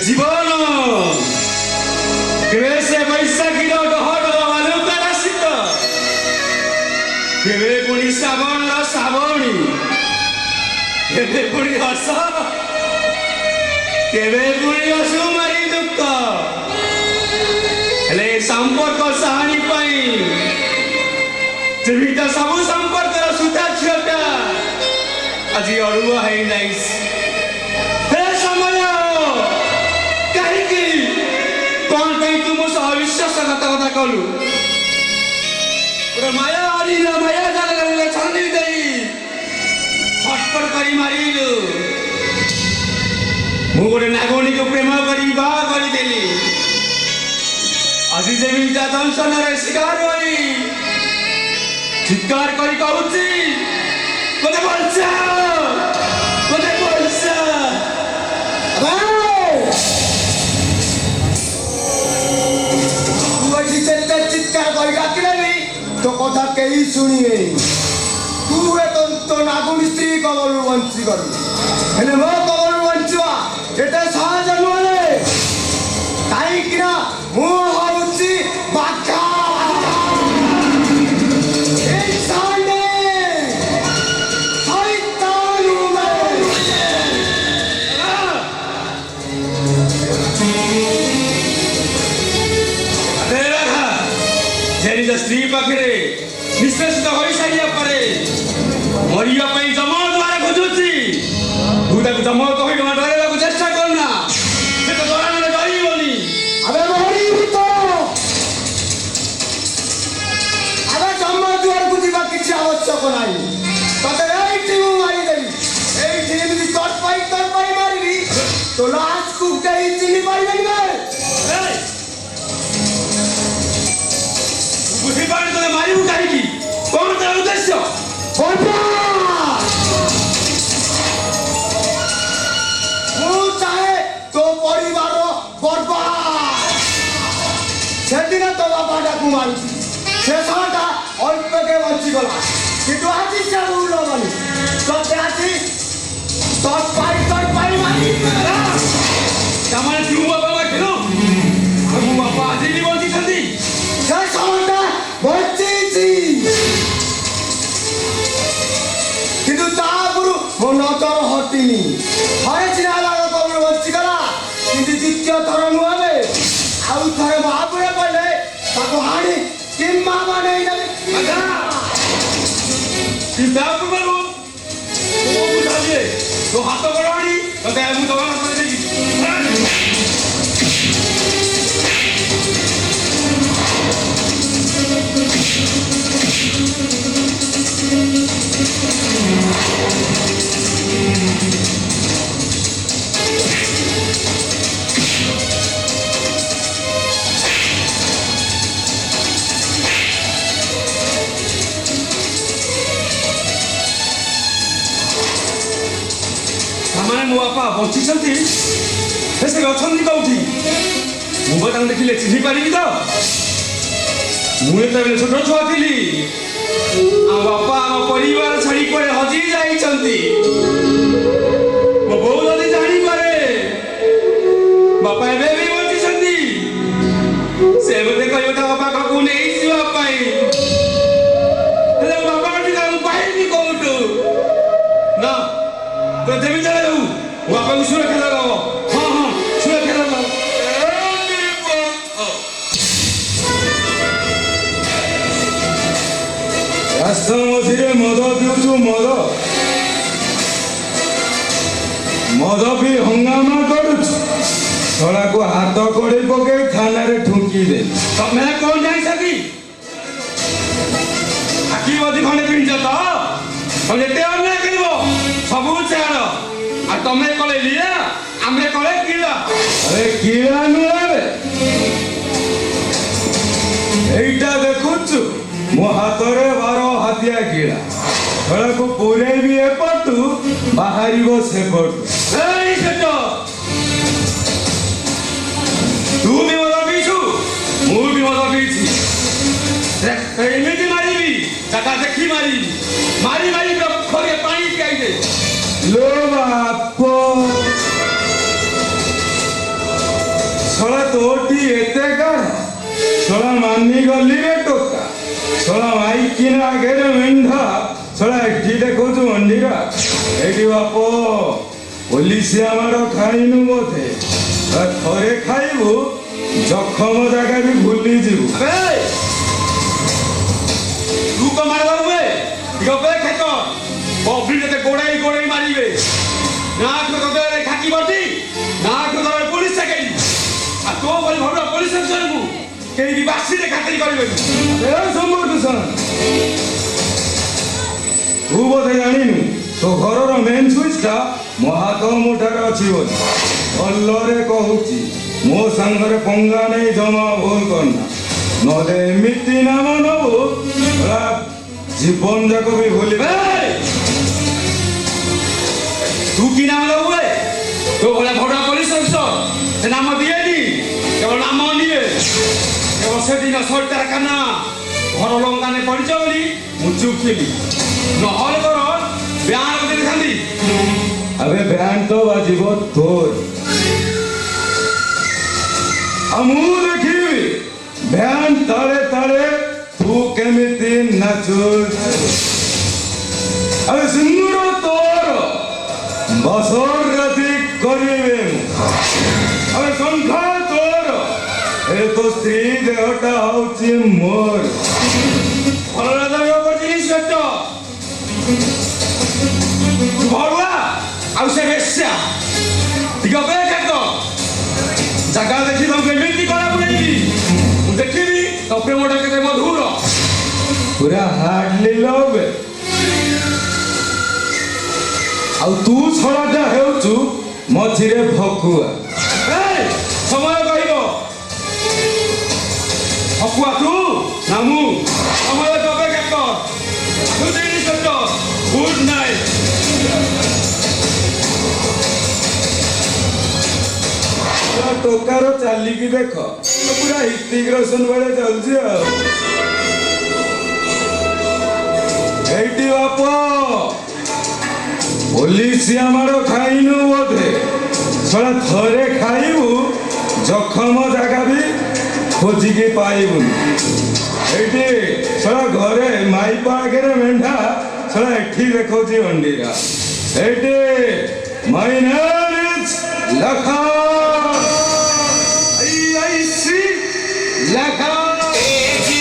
জীবন কেবে সে বৈশাখীর ডহর বালুকার শীত কেবে পুଣି শ্রাবণର ଶ୍ରାବଣୀ କେବେ ପୁଣି ହସ କେବେ ପୁଣି ଅସୁମାରୀ ଦୁଃଖ ହେଲେ ସମ୍ପର୍କ ସାହାଣୀ ପାଇଁ ଜୀବିତ ସବୁ ସମ୍ପର୍କର ସୂତା ଝିଅଟା ଆଜି ଅଡୁଆ ହେଇନାହିଁ ହେ ସମୟ କାହିଁକି କଣ ପାଇଁ ତୁ ମୋ ସହ ବିଶ୍ୱାସଘାତକତା କଲୁ ମାୟା ଅରିଲ ମାୟା ଜାଲରେ ଛନ୍ଦି ଦେଇ ଛଟପଟ କରି ମାରିଲୁ ମୁଁ ଗୋଟେ ନାଗଣୀକୁ ପ୍ରେମ କରି ବାହା କରିଦେଲି ଆଜି ଯେମିତି ଦଂଶନରେ ଶିକାର ହୋଇ ଚିତ୍କାର କରି କହୁଛି ମୋତେ ବଞ୍ଚା ମୋତେ ବଞ୍ଚା চিৎকার করে ডাকিলে তো কথা কেই শুনিবে তু তো নাগুনি স্ত্রী কবল বঞ্চি করবি ହେଲେ ମୋ କବଳ ବଞ୍ଚିବା ଏଟା ସହଜ ନୁହେଁ କାହିଁକି ନା ମୁଁ ହଉଛି ବାଘ ସ୍ତ୍ରୀ ପାଖରେ ନିଷ୍ପେଷିତ ହୋଇସାରିବା ପରେ ମରିବା ପାଇଁ ଜମ ଦ୍ୱାର ଖୋଜୁଛି ତୁ ତାକୁ ଜମ କହି ଡରେଇବାକୁ ଚେଷ୍ଟା କରୁନା ସେ ତ ଦରାଣରେ ଡରିବନି ଆବେ ମରିବୁ ତ ଆବେ ଜମ ଦ୍ୱାରକୁ ଯିବା କିଛି ଆବଶ୍ୟକ ନାହିଁ ତତେ ଏଇଠି ମୁଁ ମାରିଦେବି ଏଇଠି ଏମିତି ତରପାଇ ମାରିବି ତୋ ଲାଶକୁ କେହି ଚିହ୍ନି ପାରିବେନି ବୁଝିପାରୁନି ତତେ ମାରିବୁ କାହିଁକି କଣ ତାର ଉଦ୍ଦେଶ୍ୟ ମୁଁ ଚାହେଁ ତୋ ପରିବାର ବର୍ବାଦ ସେଦିନ ତୋ ବାପାଟାକୁ ମାରୁଛି ସେ ଶହଟା ଅଳ୍ପକେ ବଞ୍ଚିଗଲା କିନ୍ତୁ ଆଜି ସେ ଭୁଲ ହବନି ତତେ ଆଜି ତରପାଇ ମାରି ତାମାନେ ତୁ ବାପା ମାରିଥିଲୁ ଆଉ ମୋ ବାପା ଆଜି ବି ବଞ୍ଚିଛନ୍ତି ସେ ଶହଟା ବଞ୍ଚିଛି କିନ୍ତୁ ତା ଆଗରୁ ମୋ ନଜର ହଟିନି ଥରେ ଚିନା କବଳ ବଞ୍ଚିଗଲା କିନ୍ତୁ ଦ୍ୱିତୀୟ ଥର ନୁହେଁ ଆଉ ଥରେ ମହାପୁରେ ପଡ଼ିଲେ ତାକୁ ହାଣି କିମ୍ବା ନେଇ ନେବେ ତା ପୂର୍ବରୁ ତୋ ହାତ ଗୋଡ଼ ଆଣି ତତେ ମୁଁ ଦବା ଦେଇଛି ସେମାନେ ମୋ ବାପା ବଞ୍ଚିଛନ୍ତି ସେ ଅଛନ୍ତି କୋଉଠି ମୁଁ ବା ତାଙ୍କୁ ଦେଖିଲେ ଚିହ୍ନି ପାରିବି ତ ମୁଁ ଯେତେବେଳେ ଛୋଟ ଛୁଆ ଥିଲି ଆମ ବାପା ଆମ ପରିବାର ଛାଡ଼ି କୁଆଡ଼େ ହଜି ଯାଇଛନ୍ତି ମୋ ବୋଉ ଯଦି ଜାଣିପାରେ ବାପା ଏବେ ବି ବଞ୍ଚିଛନ୍ତି ସେ ମୋତେ କହିବ ତାଙ୍କ ପାଖକୁ ନେଇଯିବା ପାଇଁ ହେଲେ ମୋ ବାପା ତାଙ୍କୁ ପାଇବି କୋଉଠୁ ନା ତ ଯେମିତି ହେଉ ମୋ ବାପାଙ୍କୁ ସୁରକ୍ଷା ଦେବ ହଁ ସୁରକ୍ଷା ଦେବ ରାସ୍ତା ମଝିରେ ମଦ ପିଉଛୁ ମଦ ପିଇ ହଙ୍ଗାମା କରୁଛୁ ଶଳାକୁ ହାତ କଡ଼େଇ ପକେଇ ଥାନାରେ ଠୁଙ୍କି ଦେ ତମେ କଣ ଜାଣିଛ କି ଖଣ୍ଡେ ପିନ୍ଧିଛ ତ ତମେ ଯେତେ ଅନ୍ୟାୟ କରିବ ସବୁ ଛାଡ଼ ଆଉ ତମେ କଲେ ଲିଆ ଆମେ କଲେ କିଳା আরে কিরা নুয়ে এইটা দেখুଛୁ ମୋ ହାତରେ 12 ହାତିଆ କିଳା ଛଡ଼ାକୁ ପୁରେଇବି ଏପଟୁ ବାହାରିବ ସେପଟୁ এই সেট ତୁ ବି ମଦ ପିଇଛୁ ମୁଁ ବି ମଦ ପିଇଛି ଏମିତି ମାରିବି ଜାଗା ଦେଖି ମାରିବି ମାରି ମାରି ଖରେ ପାଣି ପିଆଇଦେ লো ବାପ ଛଡ଼ା ତୋଟି ଏତେ କାଢ଼ ଛଡ଼ା ମାନିଗଲି ରେ ଟୋକା ଛଡ଼ା ମାଇକିନା ଆଗରେ ମେଣ୍ଢା ଛଡ଼ା ଏଠି ଦେଖୁଛୁ ମଣ୍ଡିରା ଏଇଠି ବାପ ପୋଲିସ ଆମର ଖାଇନୁ ବୋଧେ ଥରେ ଖାଇବୁ ଜଖମ ଜାଗା ବି ଭୁଲିଯିବୁ ତୁ କଣ ମାରିବା ହୁଏ ଟିକେ ଅପେକ୍ଷା କର ପବ୍ଲିକ ତତେ ଗୋଡ଼ାଇ ଗୋଡ଼ାଇ ମାରିବେ ନା ତୋତେ ଖାକି ବଟି ନା ତୋତେ ପୋଲିସ ଚାକିରି ଆଉ ତୋ ଭଳି ଭଲ ପୋଲିସ ଅଫିସରକୁ କେହି ବି ବାସିରେ ଖାତିରି କରିବେନି ଏ ସମ୍ବର୍ଦ୍ଧ ତୁ ବୋଧେ ଜାଣିନୁ ତୋ ଘରର ମେନ୍ ସୁଇଚଟା ମୋ ହାତ ମୁଠାରେ ଅଛି ବୋଲି ଭଲରେ କହୁଛି ମୋ ସାଙ୍ଗରେ ପଙ୍ଗା ନେଇ ଜମା ଭୁଲ କରନା ନହେଲେ ଏମିତି ନାମ ନବୁ ଜୀବନ ଯାକ ବି ଭୁଲିବେ ତୁ କି ନାମ ଦେବୁ ବେ ତୋ ଭଳିଆ ଭଡ଼ା ପୋଲିସ ଅଫିସର ସେ ନାମ ଦିଏନି କେବଳ ନାମ ନିଏ କେବଳ ସେଦିନ ସରକାର କାନା ଘର ଲଙ୍କାନେ ପଡ଼ିଛ ବୋଲି ମୁଁ ଚୁପ୍ ଥିଲି ନହେଲେ ତୋର ବ୍ୟାନ୍ ଦେଇଥାନ୍ତି আবে ব্যান্ড তো বাজিব তোর আমু দেখিবি ব্যান্ড তালে তালে তু কেমিতি নাচুছ আবে সিন্দুর তোর বসর রাতি করিবে আবে সংখ্যা তোর এ তো স্ত্রী দেহটা হচ্ছে মোর ଭଲ ରାଜା କରିছিস সত্য ଭରୁଆ ଆଉ ସେ ବେଶ୍ୟା ଟିକେ ଅପେକ୍ଷା କର ଜାଗା ଦେଖି ତମକୁ ଏମିତି କଳା ବୁଲେଇବି ମୁଁ ଦେଖିବି ତୋ ପ୍ରେମଟା କେତେ ମଧୁର পুরা হার্ডলি লবে ଆଉ ତୁ ଛଡ଼ାଟା ହେଉଛୁ ମଝିରେ ଭକୁଆ এই, ସମୟ କହିବ ହକୁଆ ତୁ ନା ମୁଁ ସମୟ ଅପେକ୍ଷା କର ବୁଝିଲି ସତ୍ୟ ଗୁଡ୍ ନାଇଟ୍ ଟୋକାର ଚାଲିକି ଦେଖ ପୁରା ହିତିକ ରୋଶନ ଭଳିଆ ଚାଲୁଛି ଆଉ এইটি বাপ ପୋଲିସ ଆମର ଖାଇନୁ ବୋଧେ ଶଳା ଥରେ ଖାଇବୁ ଜଖମ ଜାଗା ବି ଖୋଜିକି ପାଇବୁନି এইটি ଶଳା ଘରେ ମାଇପ ଆଗରେ ମେଣ୍ଢା ଶଳା ଏଠି ଦେଖଉଛି ଅଣ୍ଡିରା এইটি ମାଇ ନେମ୍ ଇଜ ଲଖା